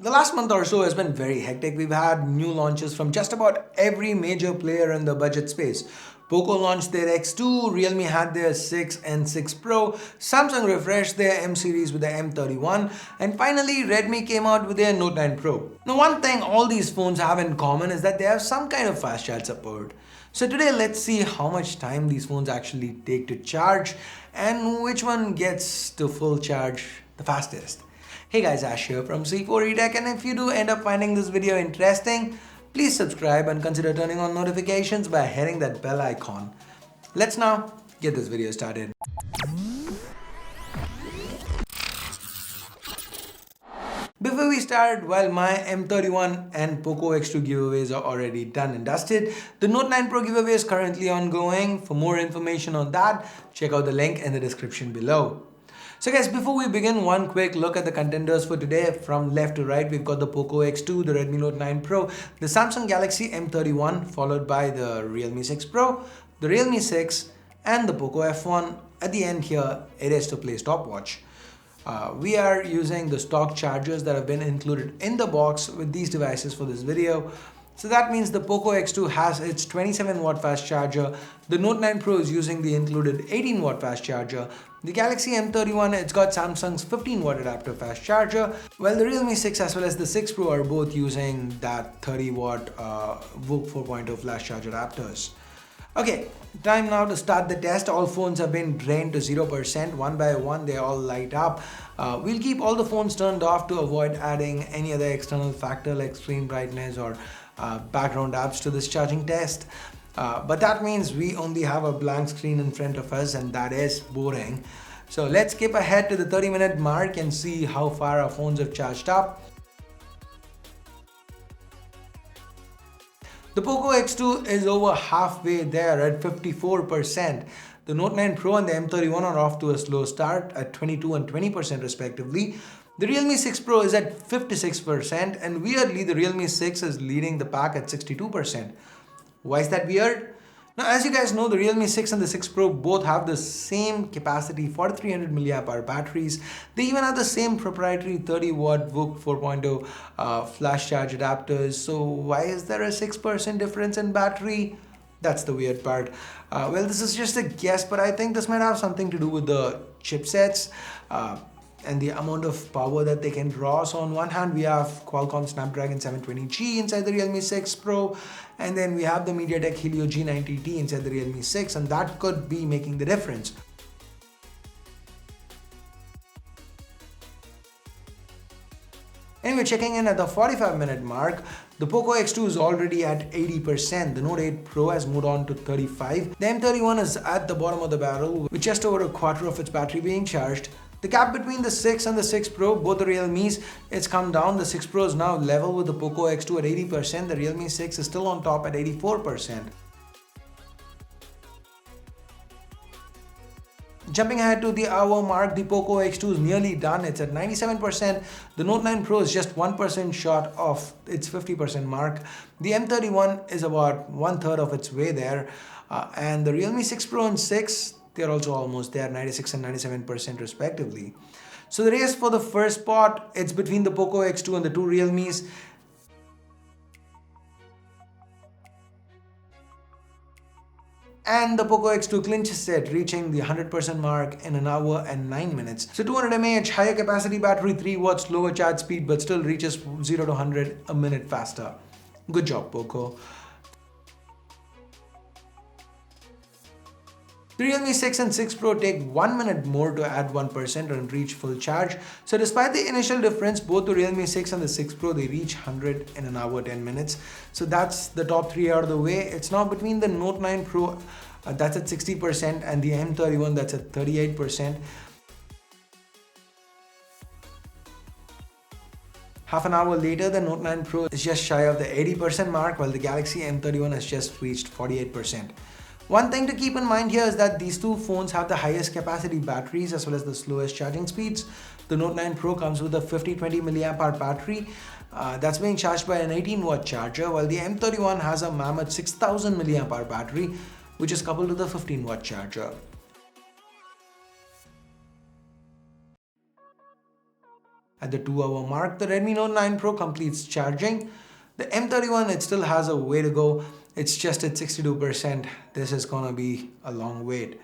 The last month or so has been very hectic. We've had new launches from just about every major player in the budget space. POCO launched their X2, Realme had their 6 and 6 Pro, Samsung refreshed their M series with the M31, and finally Redmi came out with their Note 9 Pro. Now one thing all these phones have in common is that they have some kind of fast charge support. So today let's see how much time these phones actually take to charge and which one gets to full charge the fastest. Hey guys, Ash here from C4eTech, and if you do end up finding this video interesting, please subscribe and consider turning on notifications by hitting that bell icon. Let's now get this video started. Before we start, while my M31 and POCO X2 giveaways are already done and dusted, the Note 9 Pro giveaway is currently ongoing. For more information on that, check out the link in the description below. So guys, before we begin, one quick look at the contenders for today. From left to right, we've got the POCO X2, the Redmi Note 9 Pro, the Samsung Galaxy M31, followed by the Realme 6 Pro, the Realme 6, and the POCO F1. At the end here, it is to play stopwatch. We are using the stock chargers that have been included in the box with these devices for this video. So that means the POCO X2 has its 27 watt fast charger, the Note 9 Pro is using the included 18 watt fast charger, the Galaxy M31, it's got Samsung's 15 watt adaptive fast charger, while the Realme 6 as well as the 6 Pro are both using that 30 watt VOOC 4.0 flash charge adapters. Okay, time now to start the test. All phones have been drained to 0%. One by one, they all light up. We'll keep all the phones turned off to avoid adding any other external factor like screen brightness or background apps to this charging test. But that means we only have a blank screen in front of us, and that is boring. So let's skip ahead to the 30-minute mark and see how far our phones have charged up. The POCO X2 is over halfway there at 54%. The Note 9 Pro and the M31 are off to a slow start at 22 and 20% respectively. The Realme 6 Pro is at 56%, and weirdly the Realme 6 is leading the pack at 62%. Why is that weird? Now, as you guys know, the Realme 6 and the 6 Pro both have the same capacity 4300 mAh batteries. They even have the same proprietary 30 watt VOOC 4.0 flash charge adapters. So why is there a 6% difference in battery? That's the weird part. Well, this is just a guess, but I think this might have something to do with the chipsets and the amount of power that they can draw. So on one hand, we have Qualcomm Snapdragon 720G inside the Realme 6 Pro, and then we have the MediaTek Helio G90T inside the Realme 6, and that could be making the difference. Anyway, checking in at the 45-minute mark, the POCO X2 is already at 80%. The Note 8 Pro has moved on to 35%. The M31 is at the bottom of the barrel with just over a quarter of its battery being charged. The gap between the 6 and the 6 Pro, both the Realmes, it's come down. The 6 Pro is now level with the POCO X2 at 80%. The Realme 6 is still on top at 84%. Jumping ahead to the hour mark, the POCO X2 is nearly done. It's at 97%. The Note 9 Pro is just 1% short of its 50% mark. The M31 is about 1/3 of its way there. And the Realme 6 Pro and 6, they're also almost there, 96 and 97% respectively. So the race for the first spot, it's between the POCO X2 and the two Realmes. And the POCO X2 clinches it, reaching the 100% mark in an hour and 9 minutes. So 200 mAh, higher capacity battery, 3 watts, lower charge speed, but still reaches 0 to 100 a minute faster. Good job, POCO. The Realme 6 and 6 Pro take 1 minute more to add 1% and reach full charge. So despite the initial difference, both the Realme 6 and the 6 Pro, they reach 100 in an hour 10 minutes. So that's the top 3 out of the way. It's now between the Note 9 Pro, that's at 60%, and the M31, that's at 38%. Half an hour later, the Note 9 Pro is just shy of the 80% mark, while the Galaxy M31 has just reached 48%. One thing to keep in mind here is that these two phones have the highest capacity batteries as well as the slowest charging speeds. The Note 9 Pro comes with a 5020 mAh battery that's being charged by an 18 watt charger, while the M31 has a mammoth 6000 mAh battery which is coupled with a 15 watt charger. at the 2-hour mark. The Redmi Note 9 Pro completes charging. The M31, it still has a way to go. It's just at 62%. This is gonna be a long wait.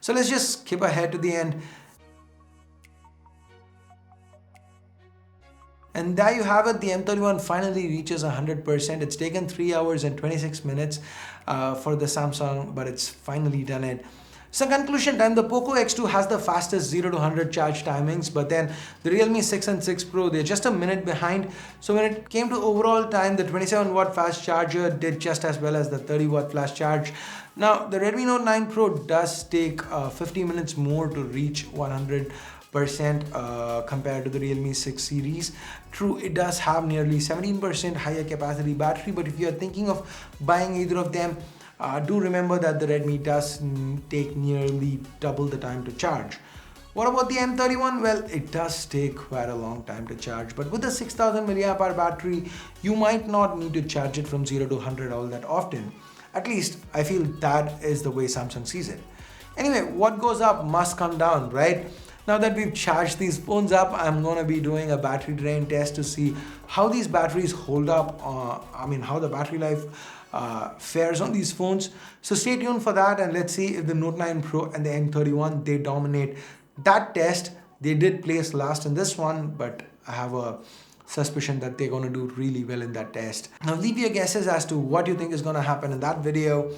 So let's just skip ahead to the end. And there you have it, the M31 finally reaches 100%. It's taken 3 hours and 26 minutes for the Samsung, but it's finally done it. So conclusion time, the POCO X2 has the fastest 0 to 100 charge timings, but then the Realme 6 and 6 Pro, they're just a minute behind. So when it came to overall time, the 27 watt fast charger did just as well as the 30 watt flash charge. Now the Redmi Note 9 Pro does take 50 minutes more to reach 100% compared to the Realme 6 series. True, it does have nearly 17% higher capacity battery, but if you're thinking of buying either of them, do remember that the Redmi does take nearly double the time to charge. What about the M31? Well, it does take quite a long time to charge, but with the 6000 mAh battery, you might not need to charge it from 0 to 100 all that often. At least, I feel that is the way Samsung sees it. Anyway, what goes up must come down, right? Now that we've charged these phones up, I'm gonna be doing a battery drain test to see how these batteries hold up, how the battery life fares on these phones. So stay tuned for that, and let's see if the Note 9 Pro and the M31, they dominate that test. They did place last in this one, but I have a suspicion that they're gonna do really well in that test. Now leave your guesses as to what you think is gonna happen in that video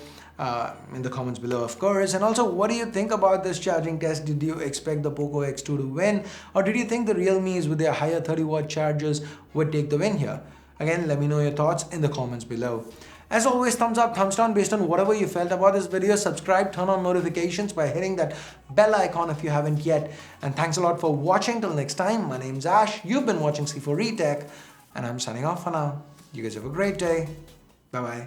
in the comments below, of course. And also, what do you think about this charging test? Did you expect the POCO X2 to win, or did you think the Realmes with their higher 30 watt chargers would take the win here? Again, let me know your thoughts in the comments below. As always, thumbs up, thumbs down based on whatever you felt about this video. Subscribe, turn on notifications by hitting that bell icon if you haven't yet. And thanks a lot for watching. Till next time, my name's Ash. You've been watching C4 Retech, and I'm signing off for now. You guys have a great day. Bye-bye.